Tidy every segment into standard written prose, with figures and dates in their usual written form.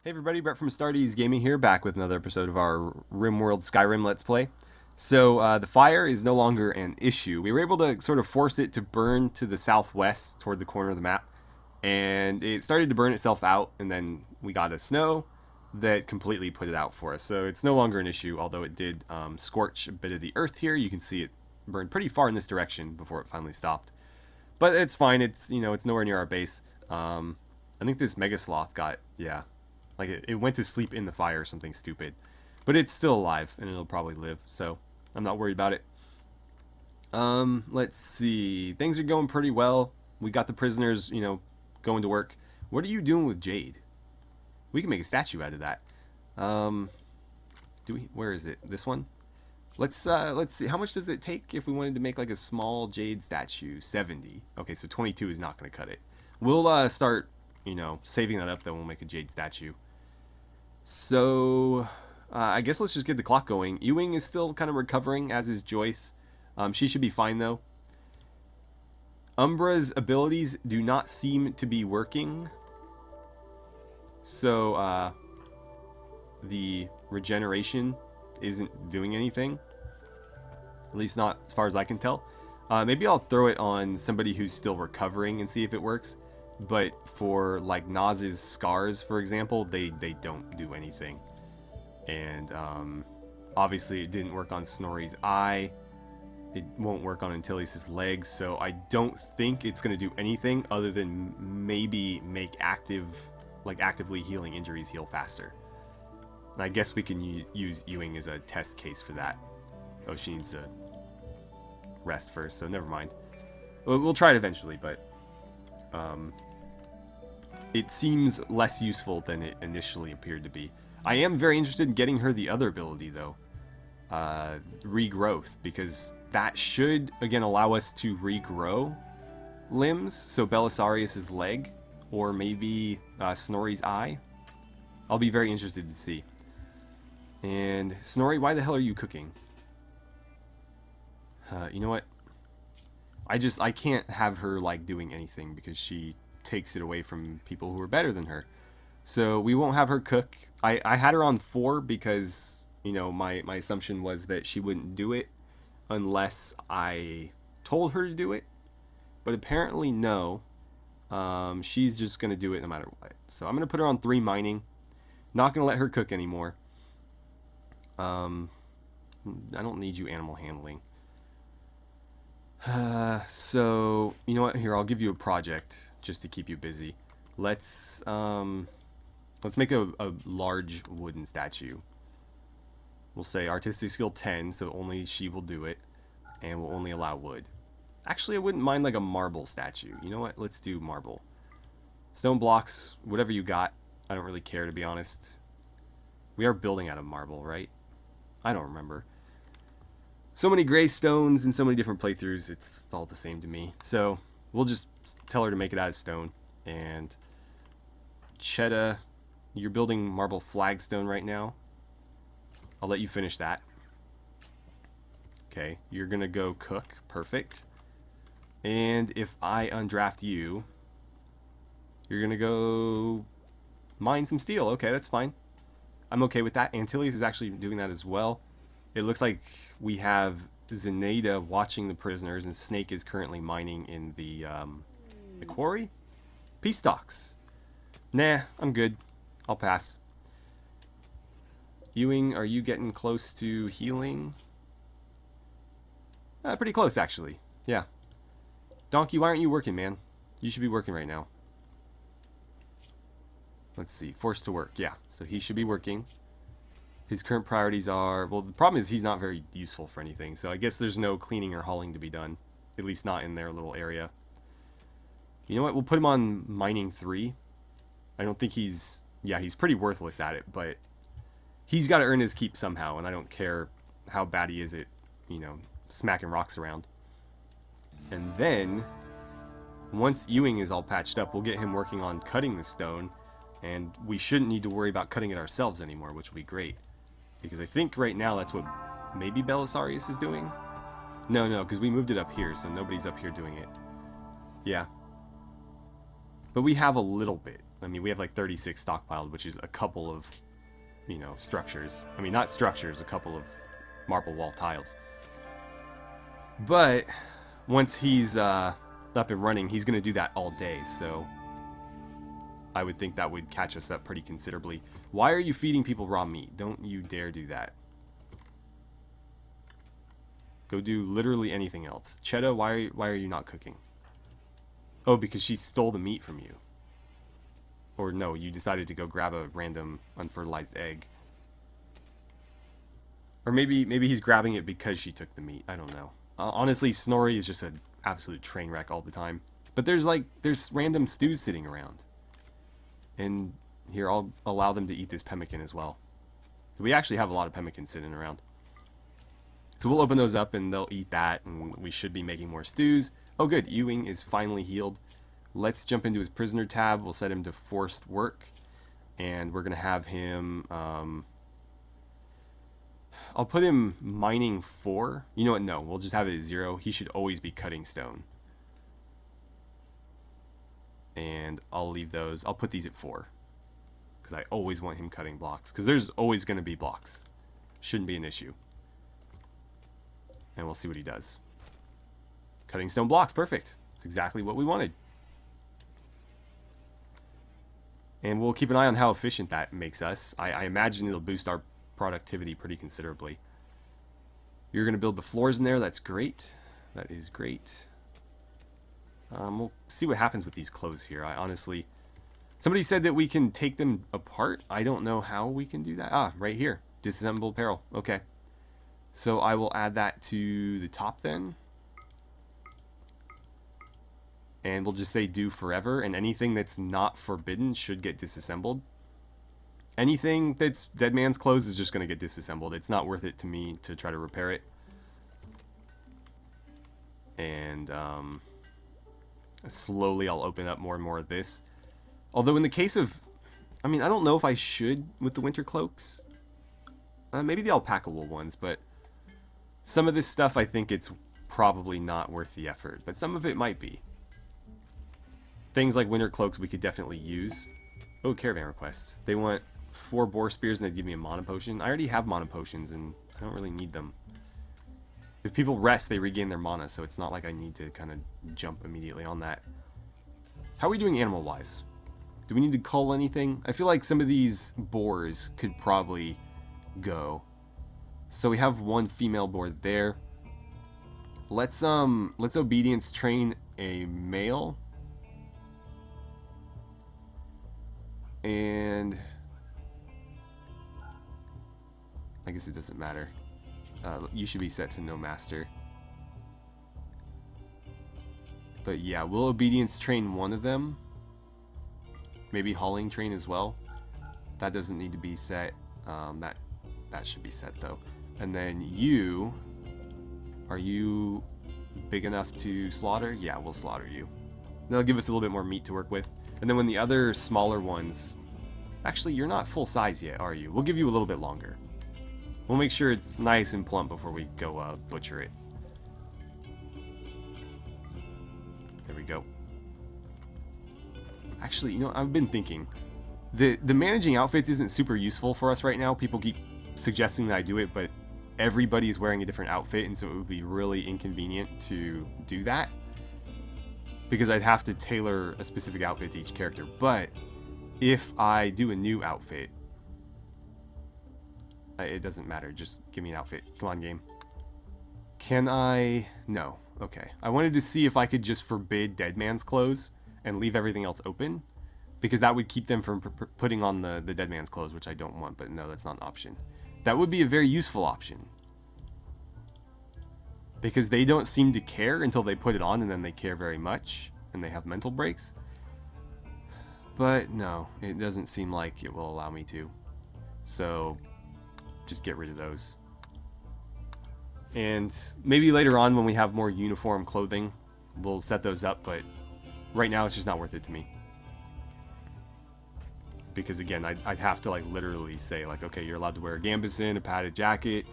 Hey everybody, Brett from AstartesGaming here, back with another episode of our RimWorld Skyrim Let's Play. So the fire is no longer an issue. We were able to sort of force it to burn to the southwest toward the corner of the map, and it started to burn itself out, and then we got a snow that completely put it out for us. So it's no longer an issue, although it did scorch a bit of the earth here. You can see it burned pretty far in this direction before it finally stopped. But it's fine, it's nowhere near our base. I think this Mega Sloth got, like it went to sleep in the fire or something stupid. But it's still alive and it'll probably live, so I'm not worried about it. Let's see. Things are going pretty well. We got the prisoners, going to work. What are you doing with jade? We can make a statue out of that. Where is it? This one? Let's see. How much does it take if we wanted to make like a small jade statue? 70. Okay, so 22 is not going to cut it. We'll start, saving that up, then we'll make a jade statue. So, I guess let's just get the clock going. Ewing is still kind of recovering, as is Joyce. She should be fine, though. Umbra's abilities do not seem to be working. So, the regeneration isn't doing anything. At least not as far as I can tell. Maybe I'll throw it on somebody who's still recovering and see if it works. But for like Naz's scars, for example, they don't do anything. And obviously it didn't work on Snorri's eye. It won't work on Antilius' legs, so I don't think it's going to do anything other than maybe make actively healing injuries heal faster. And I guess we can use Ewing as a test case for that. Oh, she needs to rest first, so never mind. We'll try it eventually, but it seems less useful than it initially appeared to be. I am very interested in getting her the other ability, though. Regrowth, because that should, again, allow us to regrow limbs. So Belisarius' leg, or maybe Snorri's eye. I'll be very interested to see. And Snorri, why the hell are you cooking? You know what? I can't have her like doing anything because she takes it away from people who are better than her. So we won't have her cook. I had her on 4 because, my assumption was that she wouldn't do it unless I told her to do it. But apparently no. She's just going to do it no matter what. So I'm going to put her on 3 mining. Not going to let her cook anymore. I don't need you animal handling. So, you know what? Here, I'll give you a project just to keep you busy. Let's make a large wooden statue. We'll say artistic skill 10, so only she will do it, and we'll only allow wood. Actually, I wouldn't mind like a marble statue. You know what? Let's do marble. Stone blocks, whatever you got. I don't really care, to be honest. We are building out of marble, right? I don't remember. So many gray stones in so many different playthroughs, it's all the same to me. So we'll just tell her to make it out of stone. And Chetta, you're building marble flagstone right now. I'll let you finish that. Okay, you're gonna go cook. Perfect. And if I undraft you, you're gonna go mine some steel. Okay, that's fine. I'm okay with that. Antilius is actually doing that as well. It looks like we have Zenaida watching the prisoners, and Snake is currently mining in the quarry. Peace stocks. Nah, I'm good. I'll pass. Ewing, are you getting close to healing? Pretty close, actually. Yeah. Donkey, why aren't you working, man? You should be working right now. Let's see. Forced to work. Yeah, so he should be working. His current priorities are... Well, the problem is he's not very useful for anything, so I guess there's no cleaning or hauling to be done. At least not in their little area. You know what? We'll put him on mining 3. I don't think he's... Yeah, he's pretty worthless at it, but he's got to earn his keep somehow, and I don't care how bad he is at, smacking rocks around. And then, once Ewing is all patched up, we'll get him working on cutting the stone, and we shouldn't need to worry about cutting it ourselves anymore, which will be great. Because I think right now that's what maybe Belisarius is doing? No, because we moved it up here, so nobody's up here doing it. Yeah. But we have a little bit. I mean, we have like 36 stockpiled, which is a couple of, you know, structures. I mean, not structures, a couple of marble wall tiles. But once he's up and running, he's going to do that all day, so I would think that would catch us up pretty considerably. Why are you feeding people raw meat? Don't you dare do that. Go do literally anything else. Chetta, why are you not cooking? Oh, because she stole the meat from you. Or no, you decided to go grab a random unfertilized egg. Or maybe he's grabbing it because she took the meat. I don't know. Honestly, Snorri is just an absolute train wreck all the time. But there's random stews sitting around. And here, I'll allow them to eat this pemmican as well. We actually have a lot of pemmican sitting around. So we'll open those up and they'll eat that, and we should be making more stews. Oh good, Ewing is finally healed. Let's jump into his prisoner tab. We'll set him to forced work. And we're going to have him... I'll put him mining 4. You know what? No, we'll just have it at 0. He should always be cutting stone. And I'll leave those. I'll put these at 4. Because I always want him cutting blocks. Because there's always going to be blocks. Shouldn't be an issue. And we'll see what he does. Cutting stone blocks. Perfect. That's exactly what we wanted. And we'll keep an eye on how efficient that makes us. I imagine it'll boost our productivity pretty considerably. You're going to build the floors in there. That's great. That is great. We'll see what happens with these clothes here. I honestly... Somebody said that we can take them apart. I don't know how we can do that. Ah, right here. Disassemble apparel. Okay. So I will add that to the top then. And we'll just say do forever. And anything that's not forbidden should get disassembled. Anything that's dead man's clothes is just going to get disassembled. It's not worth it to me to try to repair it. And slowly I'll open up more and more of this. Although in the case of... I mean, I don't know if I should with the winter cloaks. Maybe the alpaca wool ones, but... Some of this stuff I think it's probably not worth the effort. But some of it might be. Things like winter cloaks we could definitely use. Oh, caravan request. They want 4 boar spears and they'd give me a mana potion. I already have mana potions and I don't really need them. If people rest, they regain their mana, so it's not like I need to kind of jump immediately on that. How are we doing animal-wise? Do we need to cull anything? I feel like some of these boars could probably go. So we have 1 female boar there. Let's obedience train a male. And I guess it doesn't matter. You should be set to no master. But yeah, we'll obedience train 1 of them. Maybe hauling train as well. That doesn't need to be set. That should be set though. And then you, are you big enough to slaughter? Yeah, we'll slaughter you. That'll give us a little bit more meat to work with. And then when the other smaller ones... Actually, you're not full size yet, are you? We'll give you a little bit longer. We'll make sure it's nice and plump before we go butcher it. There we go. Actually, you know, I've been thinking. The managing outfits isn't super useful for us right now. People keep suggesting that I do it, but everybody is wearing a different outfit, and so it would be really inconvenient to do that. Because I'd have to tailor a specific outfit to each character. But if I do a new outfit, it doesn't matter. Just give me an outfit. Come on, game. Can I? No. Okay. I wanted to see if I could just forbid dead man's clothes and leave everything else open, because that would keep them from putting on the dead man's clothes, which I don't want. But no, that's not an option. That would be a very useful option, because they don't seem to care until they put it on, and then they care very much, and they have mental breaks. But no, it doesn't seem like it will allow me to. So just get rid of those. And maybe later on when we have more uniform clothing, we'll set those up, but right now it's just not worth it to me. Because again, I'd have to like literally say like, okay, you're allowed to wear a gambeson, a padded jacket,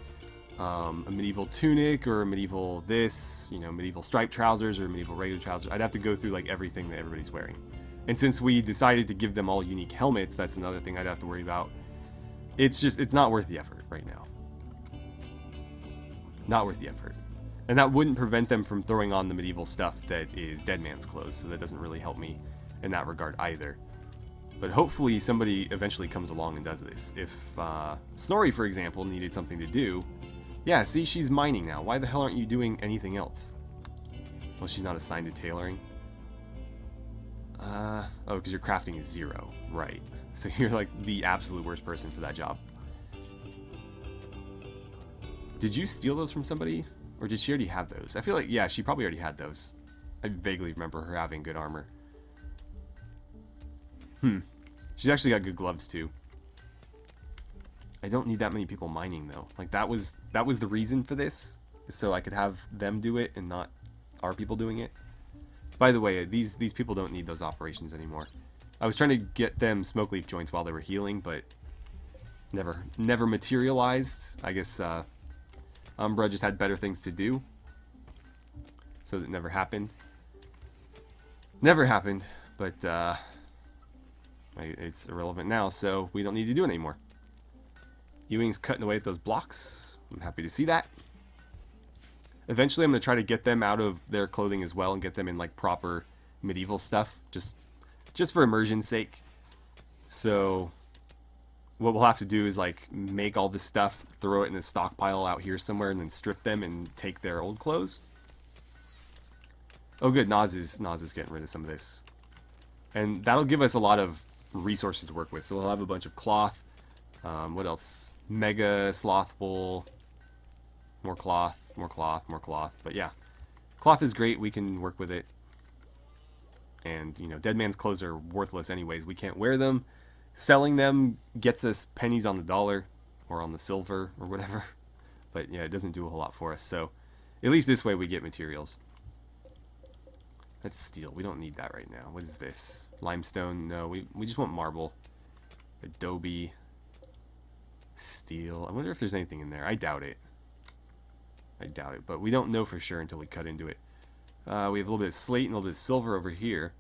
a medieval tunic, or a medieval this, you know, medieval striped trousers, or medieval regular trousers. I'd have to go through like everything that everybody's wearing. And since we decided to give them all unique helmets, that's another thing I'd have to worry about. It's not worth the effort right now. Not worth the effort. And that wouldn't prevent them from throwing on the medieval stuff that is Dead Man's clothes, so that doesn't really help me in that regard either. But hopefully somebody eventually comes along and does this. If Snorri, for example, needed something to do, yeah, see, she's mining now. Why the hell aren't you doing anything else? Well, she's not assigned to tailoring. Oh, because your crafting is 0. Right. So you're like the absolute worst person for that job. Did you steal those from somebody? Or did she already have those? I feel like, yeah, she probably already had those. I vaguely remember her having good armor. She's actually got good gloves too. I don't need that many people mining though. Like that was the reason for this, so I could have them do it and not our people doing it. By the way, these people don't need those operations anymore. I was trying to get them smoke leaf joints while they were healing, but never materialized. I guess Umbra just had better things to do, so that never happened. Never happened, but it's irrelevant now, so we don't need to do it anymore. Ewing's cutting away at those blocks. I'm happy to see that. Eventually, I'm going to try to get them out of their clothing as well and get them in like proper medieval stuff, just for immersion's sake. So what we'll have to do is like make all this stuff, throw it in a stockpile out here somewhere, and then strip them and take their old clothes. Oh good, Nas is getting rid of some of this. And that'll give us a lot of resources to work with. So we'll have a bunch of cloth. What else? Mega sloth wool. More cloth, more cloth, more cloth. But yeah, cloth is great. We can work with it. And, you know, Dead Man's clothes are worthless anyways. We can't wear them. Selling them gets us pennies on the dollar or on the silver or whatever. But yeah, it doesn't do a whole lot for us. So at least this way we get materials. That's steel. We don't need that right now. What is this? Limestone? No, we just want marble. Adobe. Steel. I wonder if there's anything in there. I doubt it. I doubt it, but we don't know for sure until we cut into it. We have a little bit of slate and a little bit of silver over here.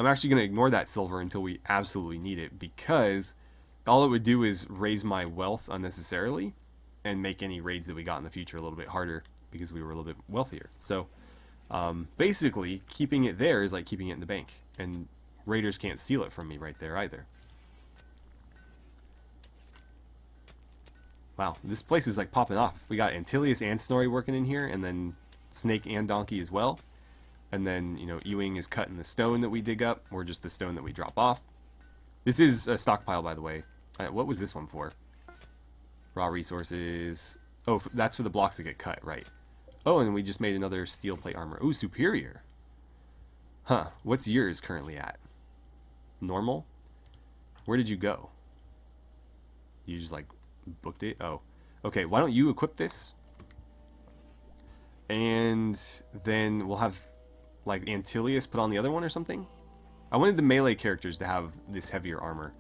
I'm actually going to ignore that silver until we absolutely need it, because all it would do is raise my wealth unnecessarily and make any raids that we got in the future a little bit harder because we were a little bit wealthier. So basically, keeping it there is like keeping it in the bank, and raiders can't steal it from me right there either. Wow, this place is like popping off. We got Antilius and Snorri working in here, and then Snake and Donkey as well. And then, you know, Ewing is cutting the stone that we dig up, or just the stone that we drop off. This is a stockpile, by the way. What was this one for? Raw resources. Oh, that's for the blocks that get cut, right. Oh, and we just made another steel plate armor. Ooh, superior. Huh, what's yours currently at? Normal? Where did you go? You just like booked it? Oh, okay, why don't you equip this? And then we'll have like Antilius put on the other one or something. I wanted the melee characters to have this heavier armor,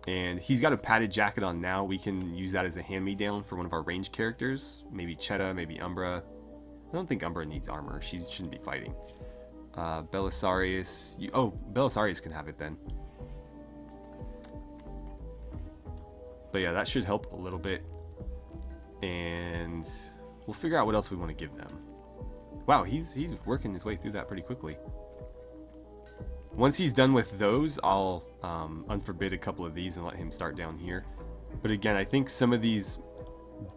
and he's got a padded jacket on now. We can use that as a hand-me-down for one of our ranged characters. Maybe Chetta, maybe Umbra. I don't think Umbra needs armor. She shouldn't be fighting. Belisarius. Oh, Belisarius can have it then. But yeah, that should help a little bit. And we'll figure out what else we want to give them. Wow, he's working his way through that pretty quickly. Once he's done with those, I'll unforbid a couple of these and let him start down here. But again, I think some of these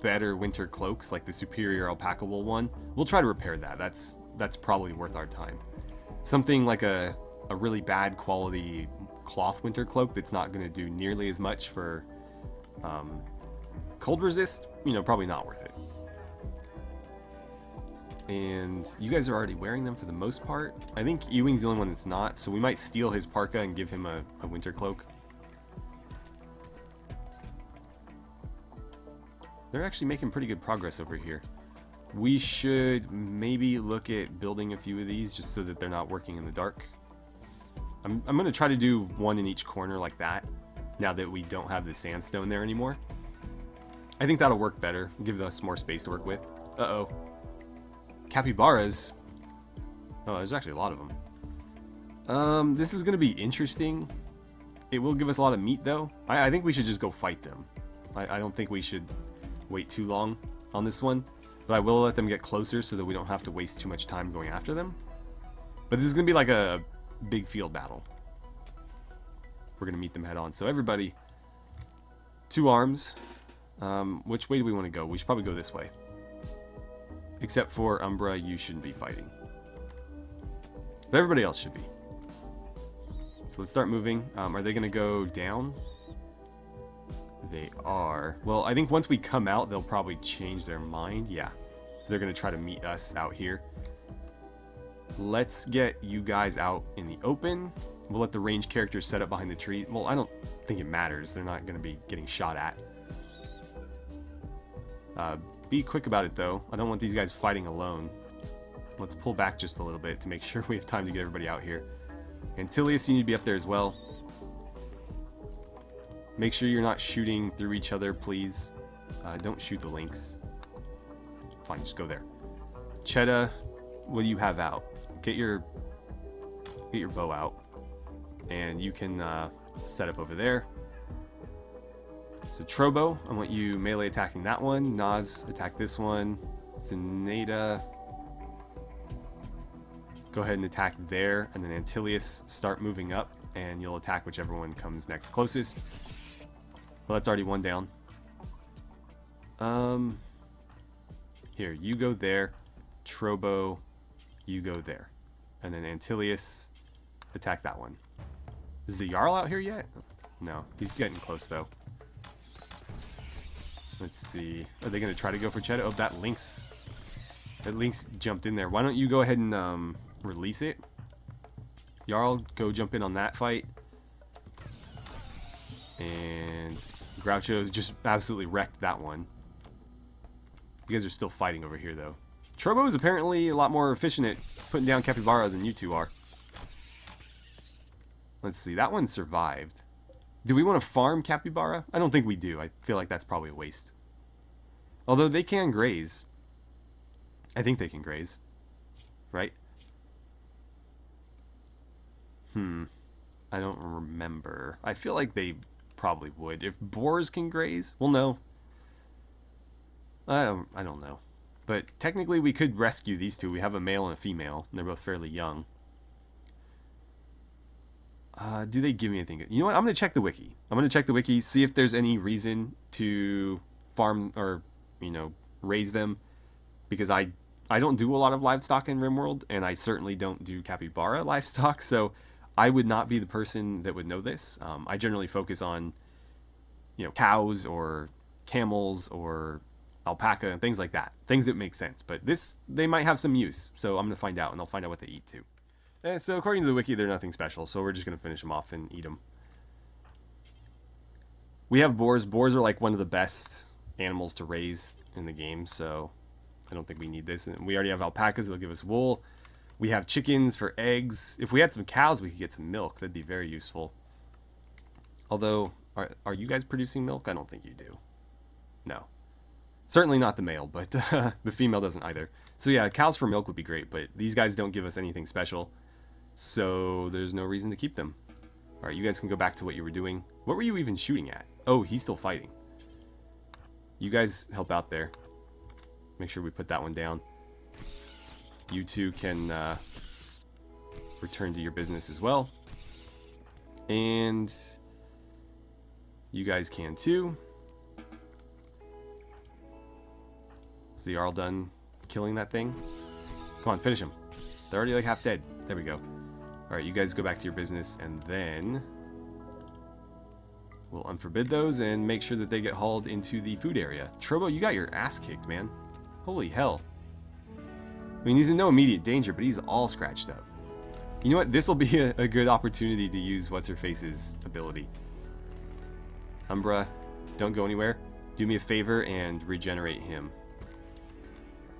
better winter cloaks, like the superior alpaca wool one, we'll try to repair that. That's probably worth our time. Something like a really bad quality cloth winter cloak that's not going to do nearly as much for cold resist, you know, probably not worth it. And you guys are already wearing them for the most part. I think Ewing's the only one that's not, so we might steal his parka and give him a winter cloak. They're actually making pretty good progress over here. We should maybe look at building a few of these just so that they're not working in the dark. I'm going to try to do one in each corner like that, now that we don't have the sandstone there anymore. I think that'll work better, give us more space to work with. Uh-oh. Capybaras. Oh, there's actually a lot of them. This is going to be interesting. It will give us a lot of meat, though. I think we should just go fight them. I don't think we should wait too long on this one. But I will let them get closer so that we don't have to waste too much time going after them. But this is going to be like a big field battle. We're going to meet them head on. So everybody, 2 arms. Which way do we want to go? We should probably go this way. Except for Umbra, you shouldn't be fighting. But everybody else should be. So let's start moving. Are they going to go down? They are. Well, I think once we come out, they'll probably change their mind. Yeah. So they're going to try to meet us out here. Let's get you guys out in the open. We'll let the ranged characters set up behind the tree. Well, I don't think it matters. They're not going to be getting shot at. Be quick about it, though. I don't want these guys fighting alone. Let's pull back just a little bit to make sure we have time to get everybody out here. Antilius, you need to be up there as well. Make sure you're not shooting through each other, please. Don't shoot the lynx. Fine, just go there. Cheta, what do you have out? Get your bow out. And you can set up over there. So Trobo, I want you melee attacking that one. Naz, attack this one. Zenata, go ahead and attack there. And then Antilius, start moving up. And you'll attack whichever one comes next closest. Well, that's already one down. Here, you go there. Trobo, you go there. And then Antilius, attack that one. Is the Jarl out here yet? No, he's getting close though. Let's see. Are they going to try to go for Cheta? Oh, that lynx. That lynx jumped in there. Why don't you go ahead and release it? Jarl, go jump in on that fight. And Groucho just absolutely wrecked that one. You guys are still fighting over here, though. Trobo is apparently a lot more efficient at putting down Capybara than you two are. Let's see. That one survived. Do we want to farm Capybara? I don't think we do. I feel like that's probably a waste. Although they can graze. I think they can graze. Right? I don't remember. I feel like they probably would. If boars can graze? Well, no. I don't know. But technically we could rescue these two. We have a male and a female, and they're both fairly young. Do they give me anything? You know what? I'm going to check the wiki. I'm going to check the wiki, see if there's any reason to farm or, you know, raise them. Because I don't do a lot of livestock in RimWorld, and I certainly don't do capybara livestock, so I would not be the person that would know this. I generally focus on, you know, cows or camels or alpaca and things like that. Things that make sense. But this, they might have some use, so I'm going to find out, and I'll find out what they eat too. So according to the wiki, they're nothing special, so we're just going to finish them off and eat them. We have boars. Boars are like one of the best animals to raise in the game, so I don't think we need this. And we already have alpacas. They'll give us wool. We have chickens for eggs. If we had some cows, we could get some milk. That'd be very useful. Although, are you guys producing milk? I don't think you do. No. Certainly not the male, but the female doesn't either. So yeah, cows for milk would be great, but these guys don't give us anything special. So there's no reason to keep them. Alright, you guys can go back to what you were doing. What were you even shooting at? Oh, he's still fighting. You guys help out there. Make sure we put that one down. You two can return to your business as well. And you guys can too. Is the Jarl done killing that thing? Come on, finish him. They're already like half dead. There we go. Alright, you guys go back to your business, and then we'll unforbid those and make sure that they get hauled into the food area. Trobo, you got your ass kicked, man. Holy hell. I mean, he's in no immediate danger, but he's all scratched up. You know what? This will be a good opportunity to use What's-Her-Face's ability. Umbra, don't go anywhere. Do me a favor and regenerate him.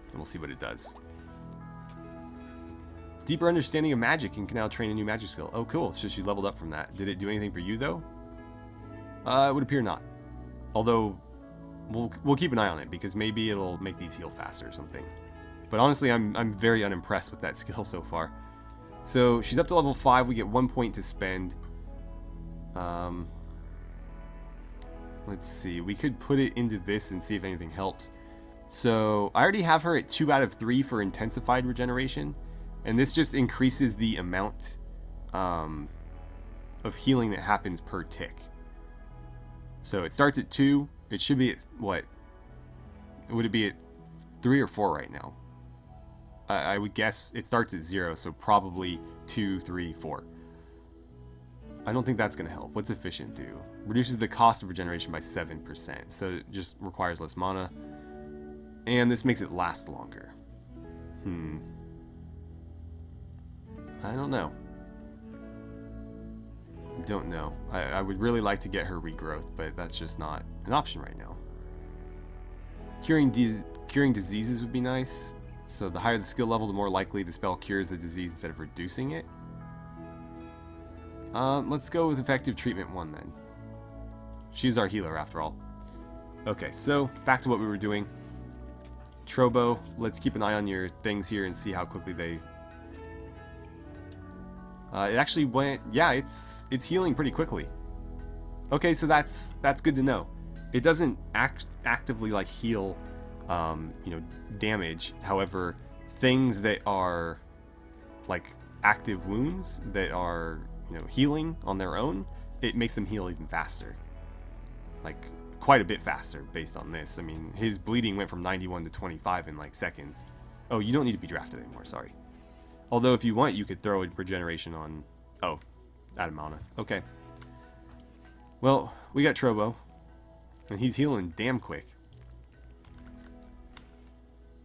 And we'll see what it does. Deeper understanding of magic and can now train a new magic skill. Oh, cool. So she leveled up from that. Did it do anything for you, though? It would appear not. Although, we'll keep an eye on it, because maybe it'll make these heal faster or something. But honestly, I'm very unimpressed with that skill so far. So she's up to level 5. We get 1 point to spend. Let's see. We could put it into this and see if anything helps. So I already have her at 2 out of 3 for intensified regeneration. And this just increases the amount of healing that happens per tick. So it starts at 2. It should be at, what? Would it be at 3 or 4 right now? I would guess it starts at 0, so probably 2, 3, 4. I don't think that's going to help. What's efficient do? Reduces the cost of regeneration by 7%, so it just requires less mana. And this makes it last longer. I don't know. I would really like to get her regrowth, but that's just not an option right now. Curing diseases would be nice. So the higher the skill level, the more likely the spell cures the disease instead of reducing it. Let's go with effective treatment 1 then. She's our healer after all. Okay, so back to what we were doing. Trobo, let's keep an eye on your things here and see how quickly they... it actually went... Yeah, it's healing pretty quickly. Okay, so that's good to know. It doesn't actively like heal, damage. However, things that are like active wounds that are healing on their own, it makes them heal even faster. Like quite a bit faster based on this. I mean, his bleeding went from 91 to 25 in like seconds. Oh, you don't need to be drafted anymore, sorry. Although if you want, you could throw a regeneration on... Oh, out of mana. Okay. Well, we got Trobo. And he's healing damn quick.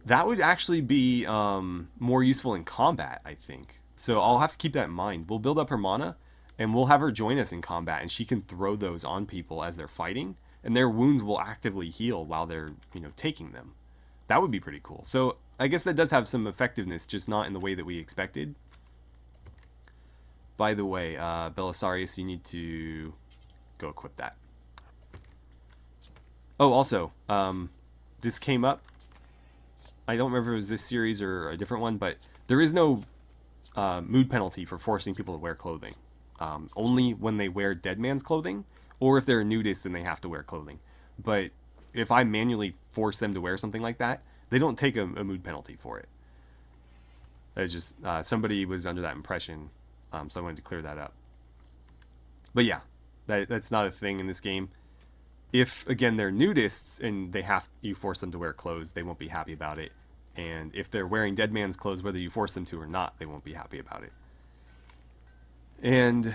That would actually be more useful in combat, I think. So I'll have to keep that in mind. We'll build up her mana, and we'll have her join us in combat, and she can throw those on people as they're fighting, and their wounds will actively heal while they're, taking them. That would be pretty cool. So I guess that does have some effectiveness, just not in the way that we expected. By the way, Belisarius, you need to go equip that. Oh, also, this came up. I don't remember if it was this series or a different one, but there is no mood penalty for forcing people to wear clothing. Only when they wear dead man's clothing, or if they're a nudist and they have to wear clothing. But if I manually force them to wear something like that, they don't take a mood penalty for it. It's just somebody was under that impression, so I wanted to clear that up. But yeah, that's not a thing in this game. If, again, they're nudists and you force them to wear clothes, they won't be happy about it. And if they're wearing dead man's clothes, whether you force them to or not, they won't be happy about it. And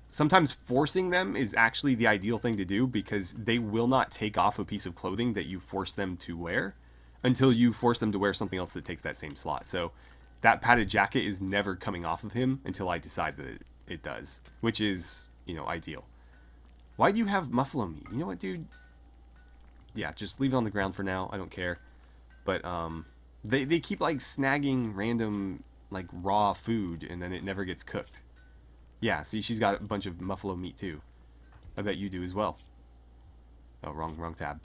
sometimes forcing them is actually the ideal thing to do, because they will not take off a piece of clothing that you force them to wear until you force them to wear something else that takes that same slot. So that padded jacket is never coming off of him until I decide that it does, which is, ideal. Why do you have muffalo meat? You know what, dude? Yeah, just leave it on the ground for now. I don't care. But they keep like snagging random like raw food, and then it never gets cooked. Yeah, see, she's got a bunch of muffalo meat too. I bet you do as well. Oh, wrong tab.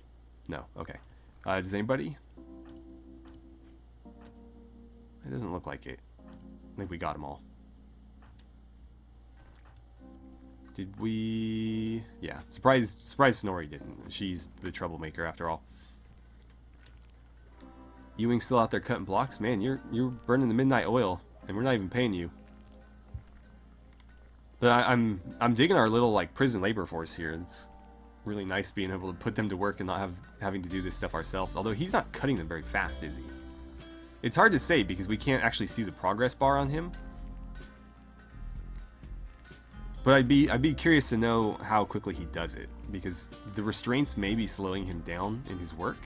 No, okay. Does anybody? It doesn't look like it. I think we got them all. Did we... Yeah, surprise Snorri didn't. She's the troublemaker after all. Ewing's still out there cutting blocks. Man, you're burning the midnight oil, and we're not even paying you. But I'm digging our little like prison labor force here. It's really nice being able to put them to work and not having to do this stuff ourselves. Although he's not cutting them very fast, is he? It's hard to say because we can't actually see the progress bar on him. But I'd be curious to know how quickly he does it, because the restraints may be slowing him down in his work.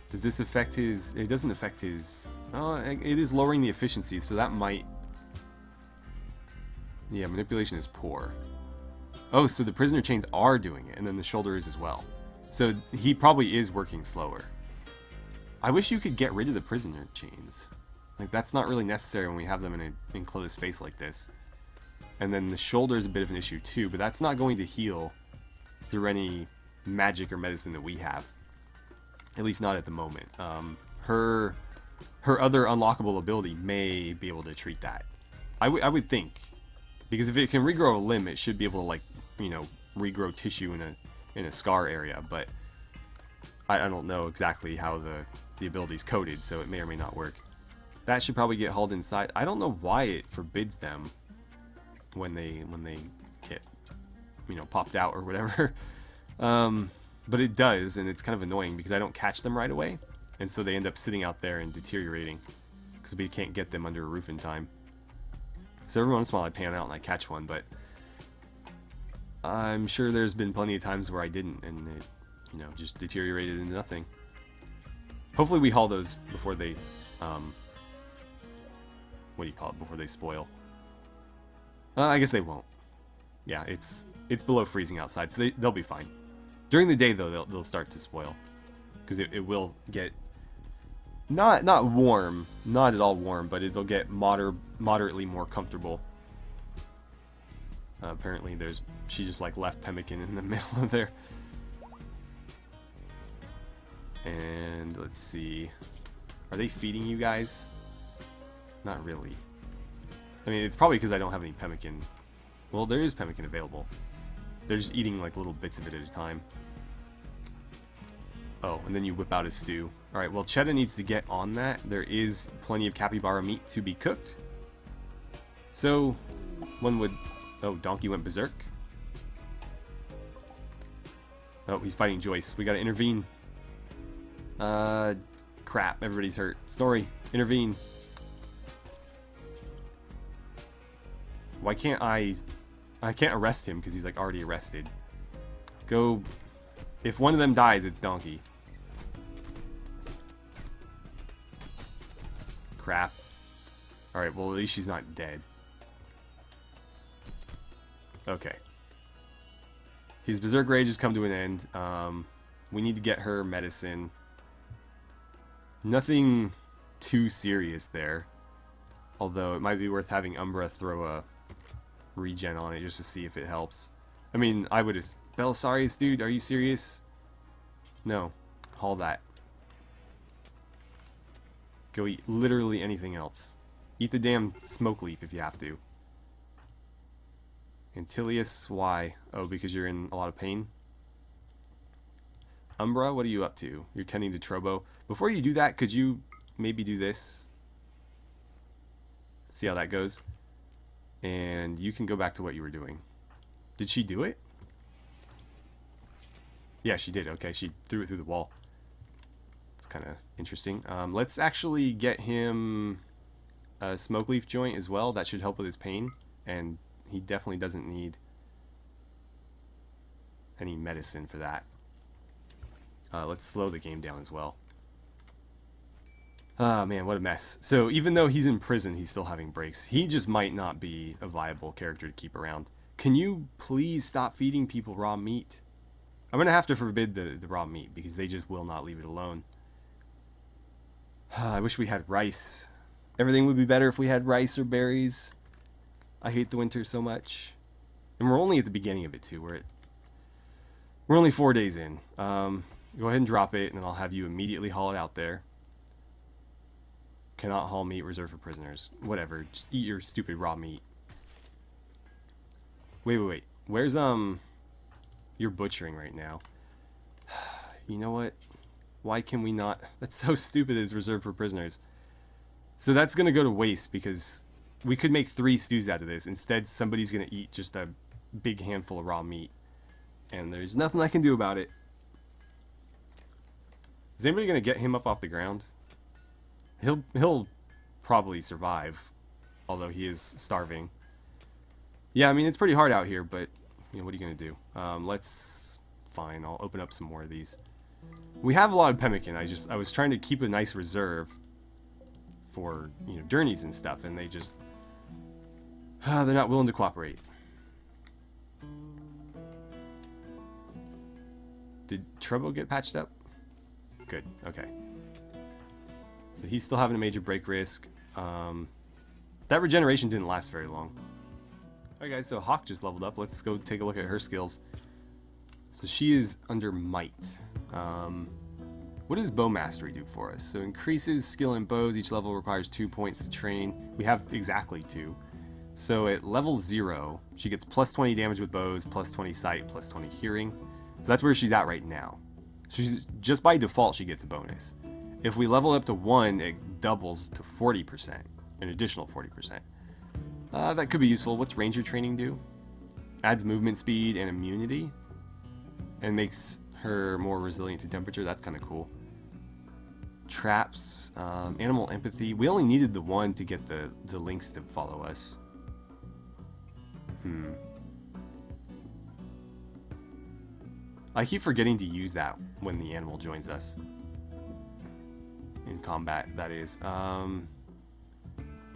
Does this affect his... It doesn't affect his... Oh, it is lowering the efficiency, so that might... Yeah, manipulation is poor. Oh, so the prisoner chains are doing it, and then the shoulder is as well. So he probably is working slower. I wish you could get rid of the prisoner chains. Like, that's not really necessary when we have them in an enclosed space like this. And then the shoulder is a bit of an issue too, but that's not going to heal through any magic or medicine that we have. At least not at the moment. Her her other unlockable ability may be able to treat that. I would think, because if it can regrow a limb, it should be able to, like, you know, regrow tissue in a scar area. But I don't know exactly how the ability's coded, so it may or may not work. That should probably get hauled inside. I don't know why it forbids them when they get, you know, popped out or whatever. But it does, and it's kind of annoying because I don't catch them right away, and so they end up sitting out there and deteriorating because we can't get them under a roof in time. So every once in a while I pan out and I catch one, but I'm sure there's been plenty of times where I didn't, and it, you know, just deteriorated into nothing. Hopefully we haul those before they, what do you call it, before they spoil. I guess they won't. Yeah, it's below freezing outside, so they'll be fine. During the day, though, they'll start to spoil, because it will get not warm, not at all warm, but it'll get moderately more comfortable. Apparently, she just like left pemmican in the middle of there. And let's see, are they feeding you guys? Not really. I mean, it's probably because I don't have any pemmican. Well, there is pemmican available. They're just eating like little bits of it at a time. Oh, and then you whip out a stew. Alright, well, Cheddar needs to get on that. There is plenty of capybara meat to be cooked. So, one would... Oh, Donkey went berserk. Oh, he's fighting Joyce. We gotta intervene. Crap. Everybody's hurt. Snorri, intervene. Why can't I can't arrest him because he's like already arrested. Go. If one of them dies, it's Donkey. Crap. Alright, well, at least she's not dead. Okay. His berserk rage has come to an end. We need to get her medicine. Nothing too serious there. Although it might be worth having Umbra throw a regen on it just to see if it helps. I mean, I would just... Belisarius, dude, are you serious? No. Haul that. Go eat literally anything else. Eat the damn smoke leaf if you have to. Antilius, why? Oh, because you're in a lot of pain? Umbra, what are you up to? You're tending to Trobo. Before you do that, could you maybe do this? See how that goes? And you can go back to what you were doing. Did she do it? Yeah, she did. Okay, she threw it through the wall. It's kind of interesting. Let's actually get him a smoke leaf joint as well. That should help with his pain. And he definitely doesn't need any medicine for that. Let's slow the game down as well. Ah, man, what a mess. So even though he's in prison, he's still having breaks. He just might not be a viable character to keep around. Can you please stop feeding people raw meat? I'm going to have to forbid the raw meat because they just will not leave it alone. I wish we had rice. Everything would be better if we had rice or berries. I hate the winter so much. And we're only at the beginning of it too. We're only 4 days in. Go ahead and drop it, and then I'll have you immediately haul it out there. Cannot haul meat reserved for prisoners. Whatever. Just eat your stupid raw meat. Wait. Where's, you're butchering right now. You know what? Why can we not? That's so stupid. It's reserved for prisoners. So that's going to go to waste because we could make 3 stews out of this. Instead, somebody's going to eat just a big handful of raw meat. And there's nothing I can do about it. Is anybody going to get him up off the ground? He'll probably survive, although he is starving. Yeah, I mean, it's pretty hard out here, but, you know, what are you going to do? Fine, I'll open up some more of these. We have a lot of pemmican. I was trying to keep a nice reserve for, you know, journeys and stuff, and they just... they're not willing to cooperate. Did Trobo get patched up? Good, okay. So he's still having a major break risk. That regeneration didn't last very long. Alright guys, so Hawk just leveled up. Let's go take a look at her skills. So she is under Might. What does bow mastery do for us? So increases skill in bows. Each level requires 2 points to train. We have exactly 2. So at level 0, she gets plus 20 damage with bows, plus 20 sight, plus 20 hearing. So that's where she's at right now. So she's, just by default, she gets a bonus. If we level up to 1, it doubles to 40%, an additional 40%. That could be useful. What's ranger training do? Adds movement speed and immunity, and makes her more resilient to temperature. That's kind of cool. Traps, animal empathy. We only needed the 1 to get the lynx to follow us. I keep forgetting to use that when the animal joins us. In combat, that is.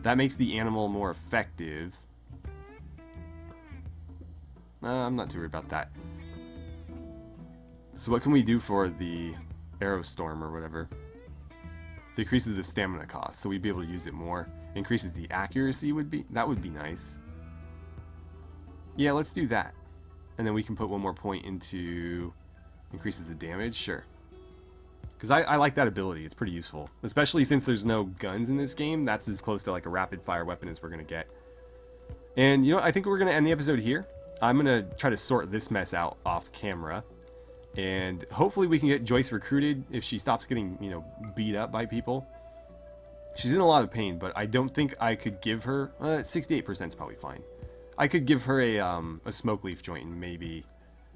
That makes the animal more effective. I'm not too worried about that. So what can we do for the arrow storm or whatever? Decreases the stamina cost, so we'd be able to use it more. Increases the accuracy, that would be nice. Yeah, let's do that. And then we can put 1 more point into increases the damage, sure. Because I like that ability, it's pretty useful. Especially since there's no guns in this game, that's as close to like a rapid fire weapon as we're going to get. And you know, I think we're going to end the episode here. I'm going to try to sort this mess out off camera. And hopefully we can get Joyce recruited if she stops getting, you know, beat up by people. She's in a lot of pain, but I don't think I could give her... 68% is probably fine. I could give her a smoke leaf joint and maybe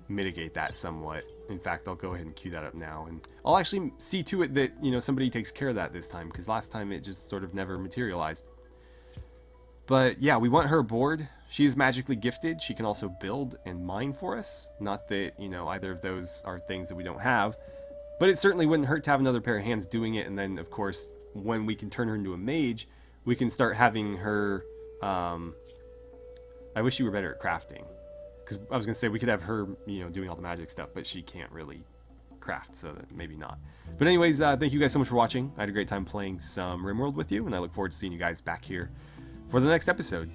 mitigate that somewhat. In fact, I'll go ahead and queue that up now. And I'll actually see to it that, you know, somebody takes care of that this time, because last time it just sort of never materialized. But yeah, we want her aboard. She is magically gifted. She can also build and mine for us. Not that, you know, either of those are things that we don't have. But it certainly wouldn't hurt to have another pair of hands doing it. And then, of course, when we can turn her into a mage, we can start having her... I wish you were better at crafting. Because I was going to say we could have her, you know, doing all the magic stuff, but she can't really craft, so that maybe not. But anyways, thank you guys so much for watching. I had a great time playing some RimWorld with you, and I look forward to seeing you guys back here for the next episode.